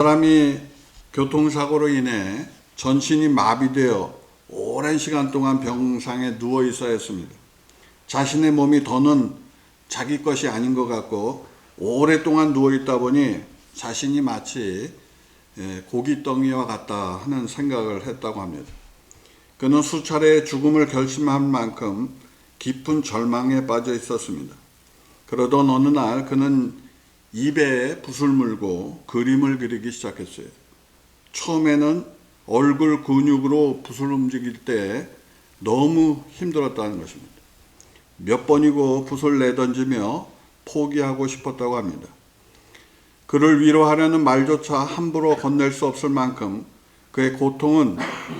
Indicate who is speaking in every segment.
Speaker 1: 사람이 교통사고로 인해 전신이 마비되어 오랜 시간 동안 병상에 누워 있어야 했습니다. 자신의 몸이 더는 자기 것이 아닌 것 같고 오랫동안 누워 있다 보니 자신이 마치 고깃덩이와 같다 하는 생각을 했다고 합니다. 그는 수차례 죽음을 결심한 만큼 깊은 절망에 빠져 있었습니다. 그러던 어느 날 그는 입에 붓을 물고 그림을 그리기 시작했어요. 처음에는 얼굴 근육으로 붓을 움직일 때 너무 힘들었다는 것입니다. 몇 번이고 붓을 내던지며 포기하고 싶었다고 합니다. 그를 위로하려는 말조차 함부로 건넬 수 없을 만큼 그의 고통은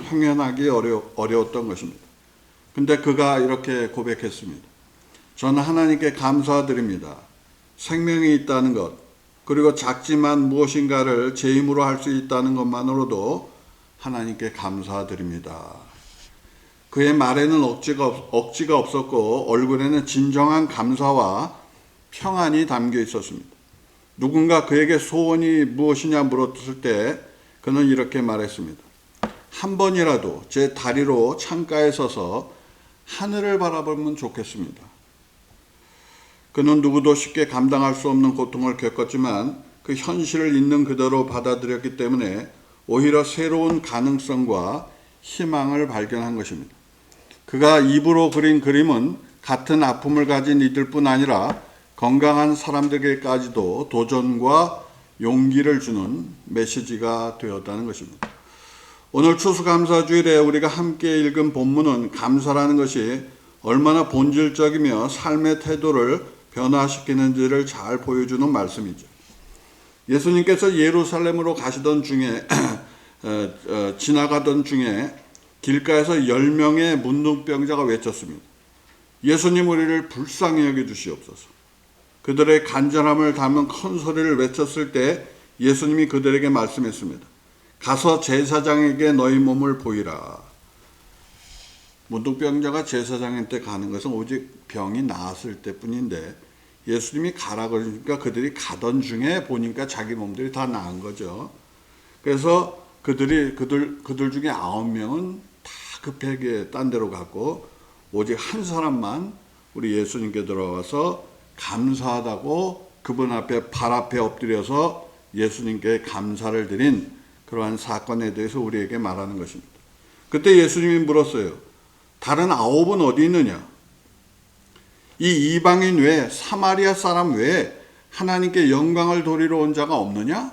Speaker 1: 형연하기 어려웠던 것입니다. 근데 그가 이렇게 고백했습니다. 저는 하나님께 감사드립니다. 생명이 있다는 것, 그리고 작지만 무엇인가를 제 힘으로 할 수 있다는 것만으로도 하나님께 감사드립니다. 그의 말에는 억지가 없었고 얼굴에는 진정한 감사와 평안이 담겨 있었습니다. 누군가 그에게 소원이 무엇이냐 물었을 때 그는 이렇게 말했습니다. 한 번이라도 제 다리로 창가에 서서 하늘을 바라보면 좋겠습니다. 그는 누구도 쉽게 감당할 수 없는 고통을 겪었지만 그 현실을 있는 그대로 받아들였기 때문에 오히려 새로운 가능성과 희망을 발견한 것입니다. 그가 입으로 그린 그림은 같은 아픔을 가진 이들뿐 아니라 건강한 사람들에게까지도 도전과 용기를 주는 메시지가 되었다는 것입니다. 오늘 추수감사주일에 우리가 함께 읽은 본문은 감사라는 것이 얼마나 본질적이며 삶의 태도를 변화시키는지를 잘 보여주는 말씀이죠. 예수님께서 예루살렘으로 가시던 중에 지나가던 중에 길가에서 10명의 문둥병자가 외쳤습니다. 예수님, 우리를 불쌍히 여겨주시옵소서. 그들의 간절함을 담은 큰 소리를 외쳤을 때 예수님이 그들에게 말씀했습니다. 가서 제사장에게 너희 몸을 보이라. 문둥병자가 제사장한테 가는 것은 오직 병이 나았을 때뿐인데 예수님이 가라 그러니까 그들이 가던 중에 보니까 자기 몸들이 다 나은 거죠. 그래서 그들 중에 9명은 다 급하게 딴 데로 갔고 오직 한 사람만 우리 예수님께 들어와서 감사하다고 그분 앞에 발 앞에 엎드려서 예수님께 감사를 드린 그러한 사건에 대해서 우리에게 말하는 것입니다. 그때 예수님이 물었어요. 다른 9은 어디 있느냐? 이 이방인 외에 사마리아 사람 외에 하나님께 영광을 돌리러 온 자가 없느냐?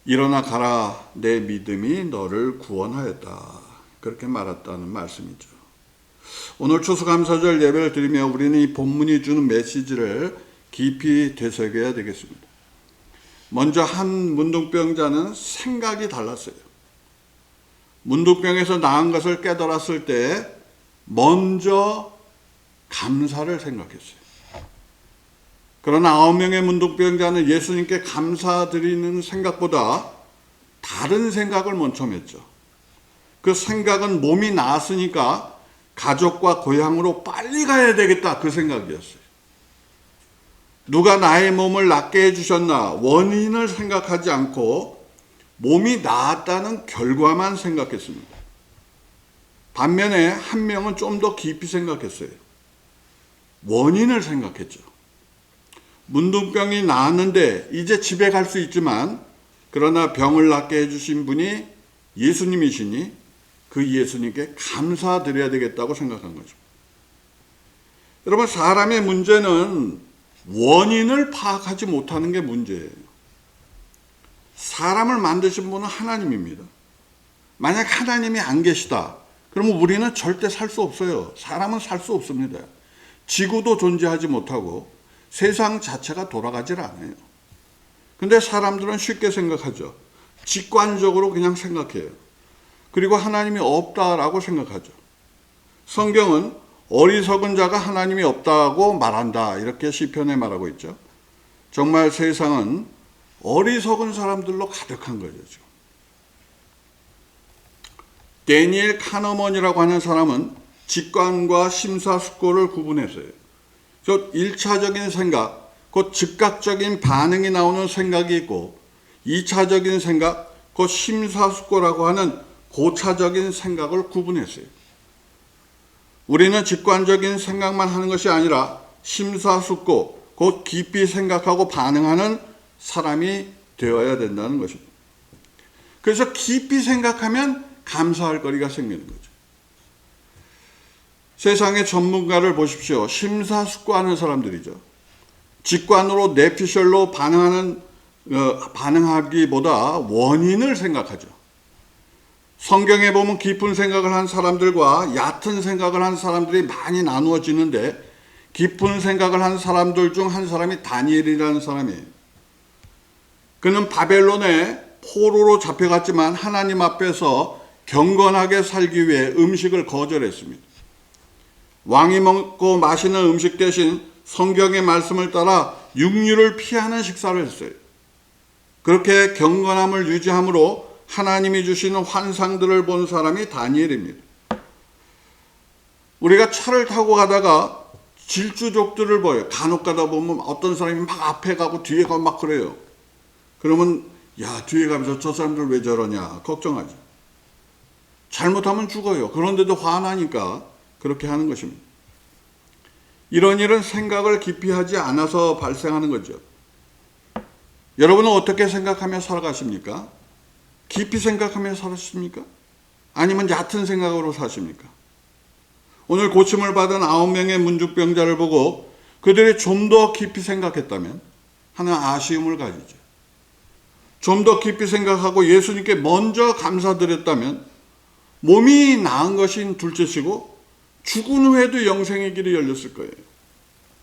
Speaker 1: 일어나 가라, 내 믿음이 너를 구원하였다. 그렇게 말했다는 말씀이죠. 오늘 추수감사절 예배를 드리며 우리는 이 본문이 주는 메시지를 깊이 되새겨야 되겠습니다. 먼저 한 문둥병자는 생각이 달랐어요. 문둥병에서 나은 것을 깨달았을 때 먼저 감사를 생각했어요. 그러나 9명의 문둥병자는 예수님께 감사드리는 생각보다 다른 생각을 먼저 했죠. 그 생각은 몸이 나았으니까 가족과 고향으로 빨리 가야 되겠다, 그 생각이었어요. 누가 나의 몸을 낫게 해주셨나 원인을 생각하지 않고 몸이 나았다는 결과만 생각했습니다. 반면에 한 명은 좀 더 깊이 생각했어요. 원인을 생각했죠. 문둥병이 나았는데 이제 집에 갈 수 있지만 그러나 병을 낫게 해주신 분이 예수님이시니 그 예수님께 감사드려야 되겠다고 생각한 거죠. 여러분, 사람의 문제는 원인을 파악하지 못하는 게 문제예요. 사람을 만드신 분은 하나님입니다. 만약 하나님이 안 계시다, 그러면 우리는 절대 살 수 없어요. 사람은 살 수 없습니다. 지구도 존재하지 못하고 세상 자체가 돌아가질 않아요. 근데 사람들은 쉽게 생각하죠. 직관적으로 그냥 생각해요. 그리고 하나님이 없다라고 생각하죠. 성경은 어리석은 자가 하나님이 없다고 말한다, 이렇게 시편에 말하고 있죠. 정말 세상은 어리석은 사람들로 가득한 거죠. 데니엘 카너먼이라고 하는 사람은 직관과 심사숙고를 구분했어요. 저 1차적인 생각, 곧 즉각적인 반응이 나오는 생각이 있고 2차적인 생각, 곧 심사숙고라고 하는 고차적인 생각을 구분했어요. 우리는 직관적인 생각만 하는 것이 아니라 심사숙고, 곧 깊이 생각하고 반응하는 사람이 되어야 된다는 것입니다. 그래서 깊이 생각하면 감사할 거리가 생기는 거죠. 세상의 전문가를 보십시오. 심사숙고하는 사람들이죠. 직관으로 뇌피셜로 반응하기보다 원인을 생각하죠. 성경에 보면 깊은 생각을 한 사람들과 얕은 생각을 한 사람들이 많이 나누어지는데, 깊은 생각을 한 사람들 중 한 사람이 다니엘이라는 사람이에요. 그는 바벨론에 포로로 잡혀갔지만 하나님 앞에서 경건하게 살기 위해 음식을 거절했습니다. 왕이 먹고 마시는 음식 대신 성경의 말씀을 따라 육류를 피하는 식사를 했어요. 그렇게 경건함을 유지함으로 하나님이 주시는 환상들을 본 사람이 다니엘입니다. 우리가 차를 타고 가다가 질주족들을 보여요. 간혹 가다 보면 어떤 사람이 막 앞에 가고 뒤에 가고 막 그래요. 그러면 야, 뒤에 가면서 저 사람들 왜 저러냐 걱정하죠. 잘못하면 죽어요. 그런데도 화나니까 그렇게 하는 것입니다. 이런 일은 생각을 깊이 하지 않아서 발생하는 거죠. 여러분은 어떻게 생각하며 살아가십니까? 깊이 생각하며 사십니까? 아니면 얕은 생각으로 사십니까? 오늘 고침을 받은 9명의 문둥병자를 보고 그들이 좀 더 깊이 생각했다면 하는 아쉬움을 가지죠. 좀 더 깊이 생각하고 예수님께 먼저 감사드렸다면 몸이 나은 것인 둘째치고 죽은 후에도 영생의 길이 열렸을 거예요.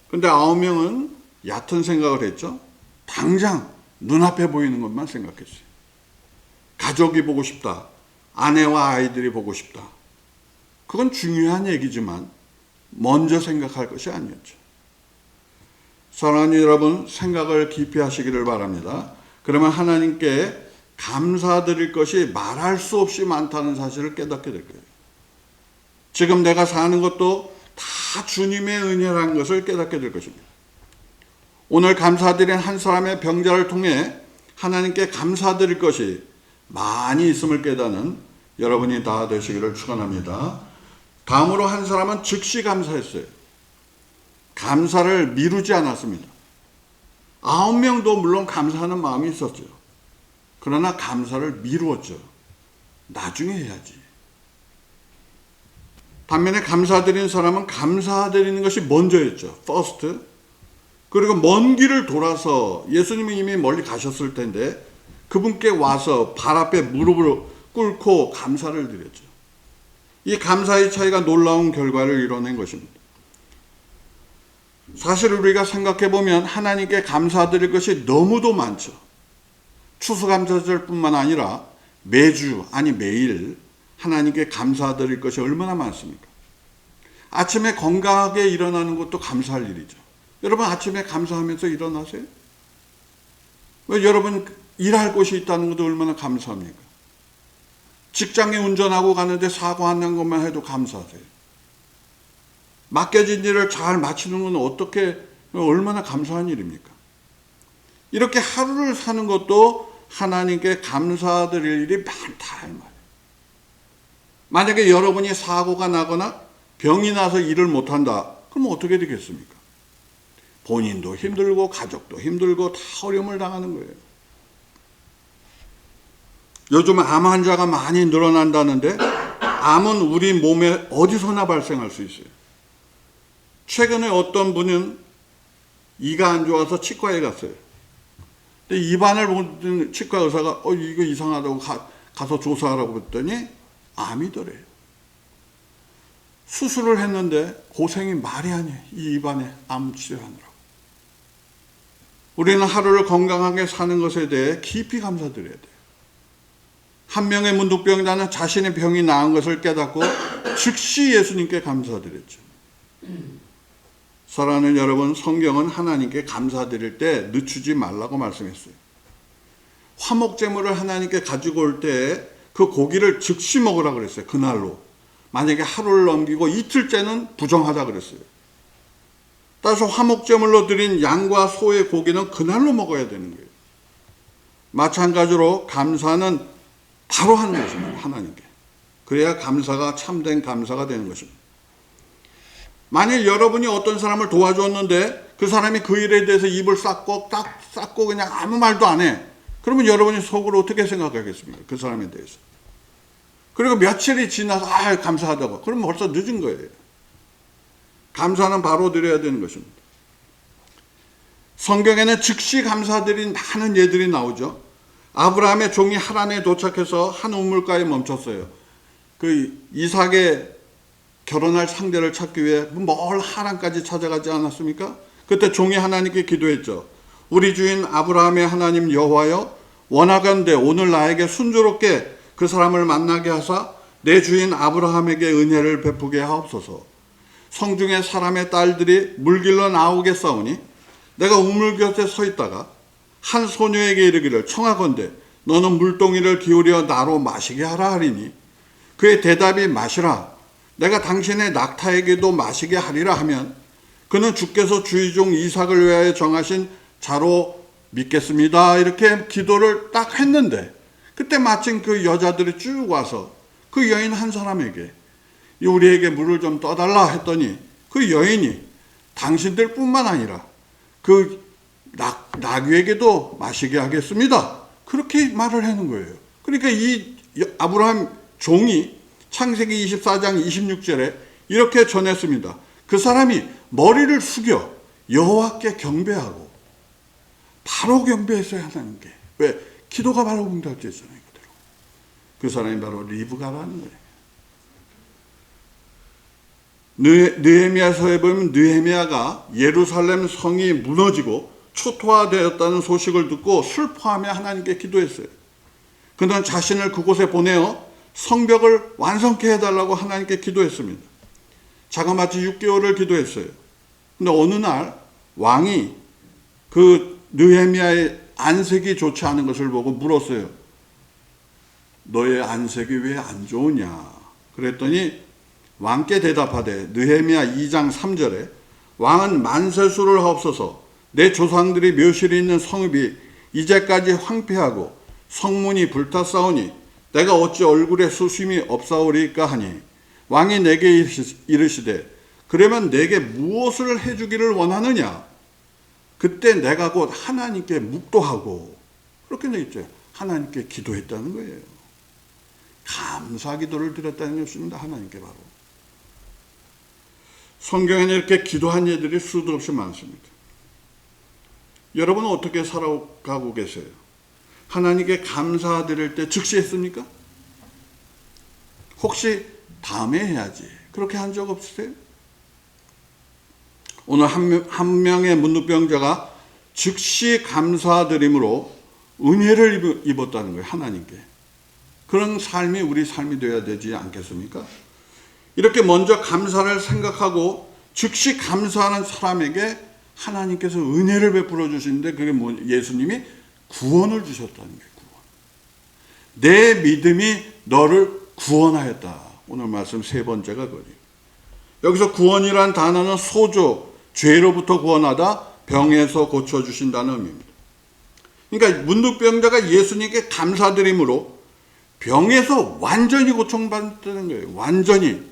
Speaker 1: 그런데 9명은 얕은 생각을 했죠. 당장 눈앞에 보이는 것만 생각했어요. 가족이 보고 싶다. 아내와 아이들이 보고 싶다. 그건 중요한 얘기지만 먼저 생각할 것이 아니었죠. 사랑하는 여러분, 생각을 깊이 하시기를 바랍니다. 그러면 하나님께 감사드릴 것이 말할 수 없이 많다는 사실을 깨닫게 될 거예요. 지금 내가 사는 것도 다 주님의 은혜라는 것을 깨닫게 될 것입니다. 오늘 감사드린 한 사람의 병자를 통해 하나님께 감사드릴 것이 많이 있음을 깨닫는 여러분이 다 되시기를 축원합니다. 다음으로 한 사람은 즉시 감사했어요. 감사를 미루지 않았습니다. 9명도 물론 감사하는 마음이 있었죠. 그러나 감사를 미루었죠. 나중에 해야지. 반면에 감사드린 사람은 감사드리는 것이 먼저였죠. first. 그리고 먼 길을 돌아서 예수님이 이미 멀리 가셨을 텐데 그분께 와서 발 앞에 무릎을 꿇고 감사를 드렸죠. 이 감사의 차이가 놀라운 결과를 이뤄낸 것입니다. 사실 우리가 생각해 보면 하나님께 감사드릴 것이 너무도 많죠. 추수감사절뿐만 아니라 매주 아니 매일 하나님께 감사드릴 것이 얼마나 많습니까? 아침에 건강하게 일어나는 것도 감사할 일이죠. 여러분 아침에 감사하면서 일어나세요? 왜 여러분 일할 곳이 있다는 것도 얼마나 감사합니까? 직장에 운전하고 가는데 사고 안 난 것만 해도 감사하세요. 맡겨진 일을 잘 마치는 건 어떻게 얼마나 감사한 일입니까? 이렇게 하루를 사는 것도 하나님께 감사드릴 일이 많다 이 말이에요. 만약에 여러분이 사고가 나거나 병이 나서 일을 못한다. 그럼 어떻게 되겠습니까? 본인도 힘들고 가족도 힘들고 다 어려움을 당하는 거예요. 요즘 암 환자가 많이 늘어난다는데 암은 우리 몸에 어디서나 발생할 수 있어요. 최근에 어떤 분은 이가 안 좋아서 치과에 갔어요. 근데 입안을 보는 치과 의사가 이거 이상하다고 가서 조사하라고 했더니 암이더래요. 수술을 했는데 고생이 말이 아니에요. 이 입안에 암 치료하느라고. 우리는 하루를 건강하게 사는 것에 대해 깊이 감사드려야 돼요. 한 명의 문둥병자는 자신의 병이 나은 것을 깨닫고 즉시 예수님께 감사드렸죠. 사랑하는 여러분, 성경은 하나님께 감사드릴 때 늦추지 말라고 말씀했어요. 화목제물을 하나님께 가지고 올 때 그 고기를 즉시 먹으라 그랬어요. 그날로. 만약에 하루를 넘기고 이틀째는 부정하다 그랬어요. 따라서 화목제물로 드린 양과 소의 고기는 그날로 먹어야 되는 거예요. 마찬가지로 감사는 바로 하는 것입니다. 하나님께. 그래야 감사가 참된 감사가 되는 것입니다. 만일 여러분이 어떤 사람을 도와줬는데 그 사람이 그 일에 대해서 입을 싹고 그냥 아무 말도 안 해. 그러면 여러분이 속으로 어떻게 생각하겠습니까? 그 사람에 대해서. 그리고 며칠이 지나서 감사하다고. 그러면 벌써 늦은 거예요. 감사는 바로 드려야 되는 것입니다. 성경에는 즉시 감사드린 많은 예들이 나오죠. 아브라함의 종이 하란에 도착해서 한 우물가에 멈췄어요. 그 이삭의 결혼할 상대를 찾기 위해 멀 하란까지 찾아가지 않았습니까? 그때 종이 하나님께 기도했죠. 우리 주인 아브라함의 하나님 여호와여, 원하건대 오늘 나에게 순조롭게 그 사람을 만나게 하사 내 주인 아브라함에게 은혜를 베푸게 하옵소서. 성중에 사람의 딸들이 물길로 나오겠사오니 내가 우물 곁에 서 있다가 한 소녀에게 이르기를 청하건대 너는 물동이를 기울여 나로 마시게 하라 하리니 그의 대답이 마시라 내가 당신의 낙타에게도 마시게 하리라 하면 그는 주께서 주의 종 이삭을 위하여 정하신 자로 믿겠습니다. 이렇게 기도를 딱 했는데 그때 마침 그 여자들이 쭉 와서 그 여인 한 사람에게 우리에게 물을 좀 떠달라 했더니 그 여인이 당신들 뿐만 아니라 그 나귀에게도 마시게 하겠습니다. 그렇게 말을 하는 거예요. 그러니까 이 아브라함 종이 창세기 24장 26절에 이렇게 전했습니다. 그 사람이 머리를 숙여 여호와께 경배하고 바로 경배했어요. 하나님께. 왜? 기도가 바로 응답됐잖아요. 그대로. 그 사람이 바로 리브가라는 거예요. 느헤미야서에 보면 느헤미야가 예루살렘 성이 무너지고 초토화되었다는 소식을 듣고 슬퍼하며 하나님께 기도했어요. 그는 자신을 그곳에 보내어 성벽을 완성케 해달라고 하나님께 기도했습니다. 자그마치 6개월을 기도했어요. 근데 어느 날 왕이 그 느헤미야의 안색이 좋지 않은 것을 보고 물었어요. 너의 안색이 왜 안 좋으냐? 그랬더니 왕께 대답하되 느헤미야 2장 3절에 왕은 만세수를 하옵소서 내 조상들이 묘실이 있는 성읍이 이제까지 황폐하고 성문이 불탔사오니 내가 어찌 얼굴에 수심이 없사오리까 하니 왕이 내게 이르시되 그러면 내게 무엇을 해주기를 원하느냐? 그때 내가 곧 하나님께 묵도하고 그렇게 되어 있죠. 하나님께 기도했다는 거예요. 감사 기도를 드렸다는 것입니다. 하나님께 바로. 성경에는 이렇게 기도한 예들이 수도 없이 많습니다. 여러분은 어떻게 살아가고 계세요? 하나님께 감사드릴 때 즉시 했습니까? 혹시 다음에 해야지 그렇게 한 적 없으세요? 오늘 한 명의 문둥병자가 즉시 감사드림으로 은혜를 입었다는 거예요. 하나님께. 그런 삶이 우리 삶이 되어야 되지 않겠습니까? 이렇게 먼저 감사를 생각하고 즉시 감사하는 사람에게 하나님께서 은혜를 베풀어 주시는데 그게 예수님이 구원을 주셨다는 거예요. 구원. 내 믿음이 너를 구원하였다. 오늘 말씀 세 번째가 그거예요. 여기서 구원이란 단어는 소조, 죄로부터 구원하다, 병에서 고쳐주신다는 의미입니다. 그러니까 문둥병자가 예수님께 감사드림으로 병에서 완전히 고통받았다는 거예요. 완전히.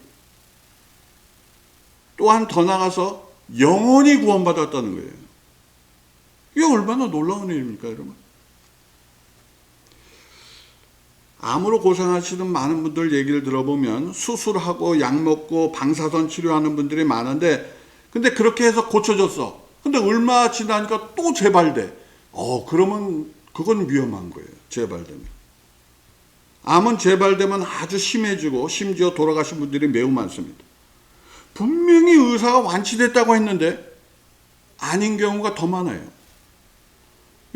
Speaker 1: 또한 더 나가서 영원히 구원받았다는 거예요. 이게 얼마나 놀라운 일입니까, 여러분? 암으로 고생하시는 많은 분들 얘기를 들어보면 수술하고 약 먹고 방사선 치료하는 분들이 많은데 근데 그렇게 해서 고쳐졌어. 근데 얼마 지나니까 또 재발돼. 그러면 그건 위험한 거예요. 재발되면. 암은 재발되면 아주 심해지고 심지어 돌아가신 분들이 매우 많습니다. 분명히 의사가 완치됐다고 했는데 아닌 경우가 더 많아요.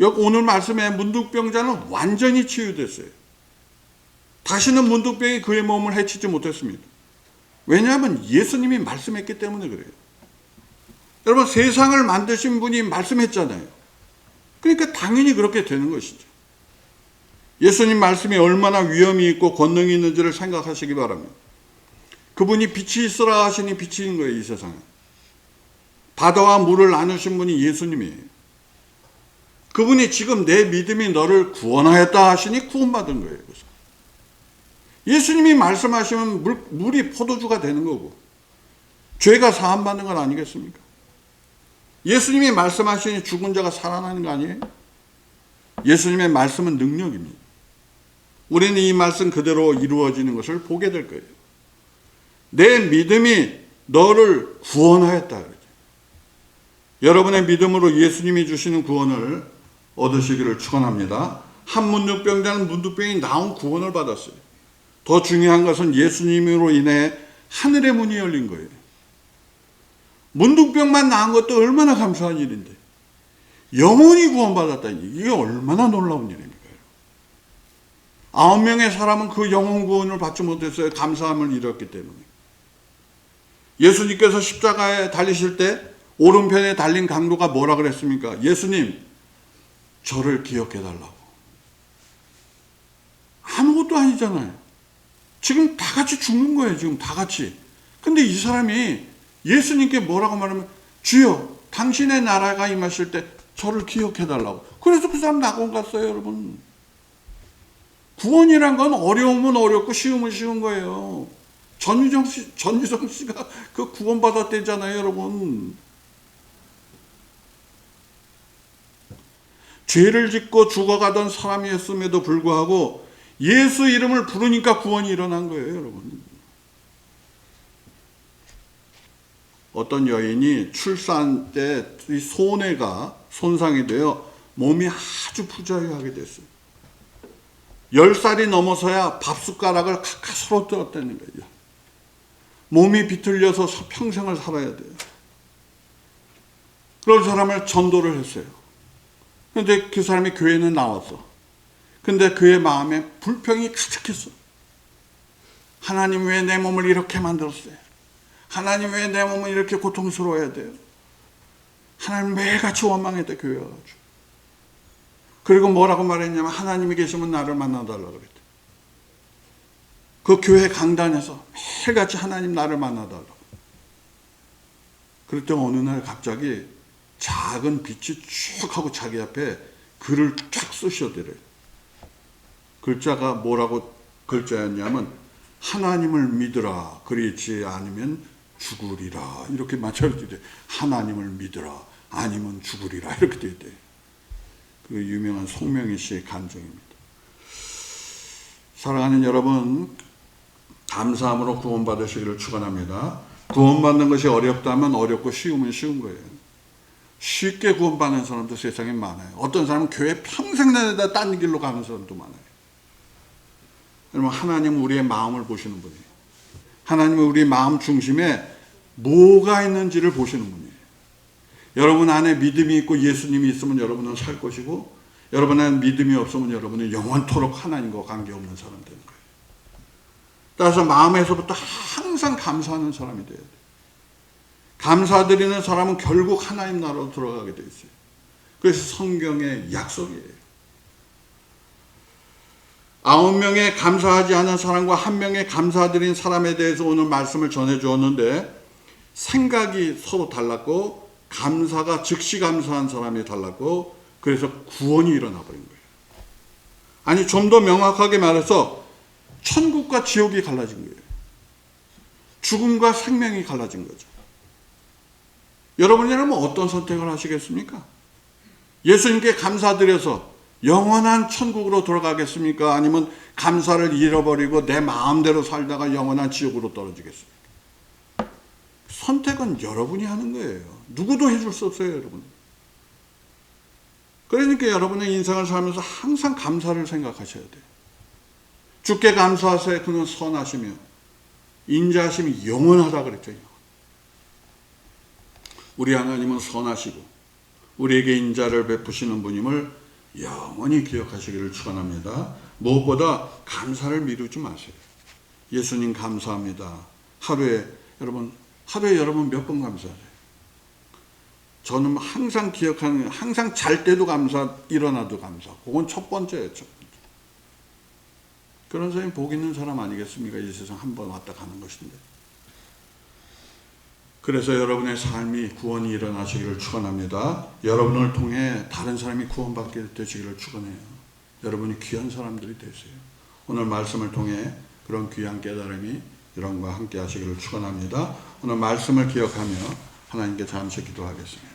Speaker 1: 여기 오늘 말씀에 문둥병자는 완전히 치유됐어요. 다시는 문둥병이 그의 몸을 해치지 못했습니다. 왜냐하면 예수님이 말씀했기 때문에 그래요. 여러분 세상을 만드신 분이 말씀했잖아요. 그러니까 당연히 그렇게 되는 것이죠. 예수님 말씀이 얼마나 위험이 있고 권능이 있는지를 생각하시기 바랍니다. 그분이 빛이 있으라 하시니 빛인 거예요. 이 세상에. 바다와 물을 나누신 분이 예수님이에요. 그분이 지금 내 믿음이 너를 구원하였다 하시니 구원받은 거예요. 그래서 예수님이 말씀하시면 물이 포도주가 되는 거고 죄가 사함받는 건 아니겠습니까? 예수님이 말씀하시니 죽은 자가 살아나는 거 아니에요? 예수님의 말씀은 능력입니다. 우리는 이 말씀 그대로 이루어지는 것을 보게 될 거예요. 내 믿음이 너를 구원하였다. 그러죠. 여러분의 믿음으로 예수님이 주시는 구원을 얻으시기를 축원합니다. 한 문둥병자는 문둥병이 나온 구원을 받았어요. 더 중요한 것은 예수님으로 인해 하늘의 문이 열린 거예요. 문둥병만 나은 것도 얼마나 감사한 일인데 영원히 구원받았다니 이게 얼마나 놀라운 일입니까? 9명의 사람은 그 영혼 구원을 받지 못했어요. 감사함을 잃었기 때문에. 예수님께서 십자가에 달리실 때 오른편에 달린 강도가 뭐라 그랬습니까? 예수님, 저를 기억해 달라고. 아무것도 아니잖아요. 지금 다 같이 죽는 거예요. 지금 다 같이. 근데 이 사람이 예수님께 뭐라고 말하면 주여, 당신의 나라가 임하실 때 저를 기억해 달라고. 그래서 그 사람 낙원 갔어요, 여러분. 구원이란 건 어려우면 어렵고 쉬우면 쉬운 거예요. 전유정 씨가 그 구원 받았대잖아요, 여러분. 죄를 짓고 죽어가던 사람이었음에도 불구하고 예수 이름을 부르니까 구원이 일어난 거예요, 여러분. 어떤 여인이 출산 때 이 소뇌가 손상이 되어 몸이 아주 부자유하게 됐어요. 10살이 넘어서야 밥숟가락을 가까스로 들었다는 거예요. 몸이 비틀려서 평생을 살아야 돼요. 그런 사람을 전도를 했어요. 그런데 그 사람이 교회는 나왔어. 근데 그의 마음에 불평이 가득했어. 하나님 왜 내 몸을 이렇게 만들었어요? 하나님 왜 내 몸을 이렇게 고통스러워야 돼요? 하나님 매일같이 원망했다, 교회 와가지고. 그리고 뭐라고 말했냐면 하나님이 계시면 나를 만나달라고 그랬대. 그 교회 강단에서 매일같이 하나님 나를 만나달라고. 그랬더니 어느 날 갑자기 작은 빛이 쭉 하고 자기 앞에 글을 쫙 쓰셔더래요. 글자가 뭐라고 글자였냐면 하나님을 믿으라 그렇지 않으면 죽으리라 이렇게 맞춰졌대. 하나님을 믿으라 아니면 죽으리라 이렇게 돼 있대. 그 유명한 송명희 씨의 간증입니다. 사랑하는 여러분, 감사함으로 구원받으시기를 축원합니다. 구원받는 것이 어렵다면 어렵고 쉬우면 쉬운 거예요. 쉽게 구원받는 사람도 세상에 많아요. 어떤 사람은 교회 평생 내다 딴 길로 가는 사람도 많아요. 여러분, 하나님은 우리의 마음을 보시는 분이에요. 하나님은 우리 마음 중심에 뭐가 있는지를 보시는 분이에요. 여러분 안에 믿음이 있고 예수님이 있으면 여러분은 살 것이고 여러분 안에 믿음이 없으면 여러분은 영원토록 하나님과 관계없는 사람 되는 거예요. 따라서 마음에서부터 항상 감사하는 사람이 돼야 돼요. 감사드리는 사람은 결국 하나님 나라로 들어가게 돼 있어요. 그래서 성경의 약속이에요. 9명의 감사하지 않은 사람과 1명의 감사드린 사람에 대해서 오늘 말씀을 전해 주었는데 생각이 서로 달랐고 감사가 즉시 감사한 사람이 달랐고 그래서 구원이 일어나 버린 거예요. 아니 좀 더 명확하게 말해서 천국과 지옥이 갈라진 거예요. 죽음과 생명이 갈라진 거죠. 여러분이라면 어떤 선택을 하시겠습니까? 예수님께 감사드려서 영원한 천국으로 돌아가겠습니까? 아니면 감사를 잃어버리고 내 마음대로 살다가 영원한 지옥으로 떨어지겠습니까? 선택은 여러분이 하는 거예요. 누구도 해줄 수 없어요, 여러분. 그러니까 여러분의 인생을 살면서 항상 감사를 생각하셔야 돼요. 주께 감사하세요. 그는 선하시며 인자하심이 영원하다 그랬죠. 우리 하나님은 선하시고 우리에게 인자를 베푸시는 분임을 영원히 기억하시기를 축원합니다. 무엇보다 감사를 미루지 마세요. 예수님 감사합니다. 하루에 여러분 몇 번 감사해요? 저는 항상 기억하는, 항상 잘 때도 감사, 일어나도 감사. 그건 첫 번째예요. 첫 번째. 그런 사람이 복 있는 사람 아니겠습니까? 이 세상 한 번 왔다 가는 것인데. 그래서 여러분의 삶이 구원이 일어나시기를 축원합니다. 여러분을 통해 다른 사람이 구원받게 되시기를 축원해요. 여러분이 귀한 사람들이 되세요. 오늘 말씀을 통해 그런 귀한 깨달음이 여러분과 함께 하시기를 축원합니다. 오늘 말씀을 기억하며 하나님께 잠시 기도하겠습니다.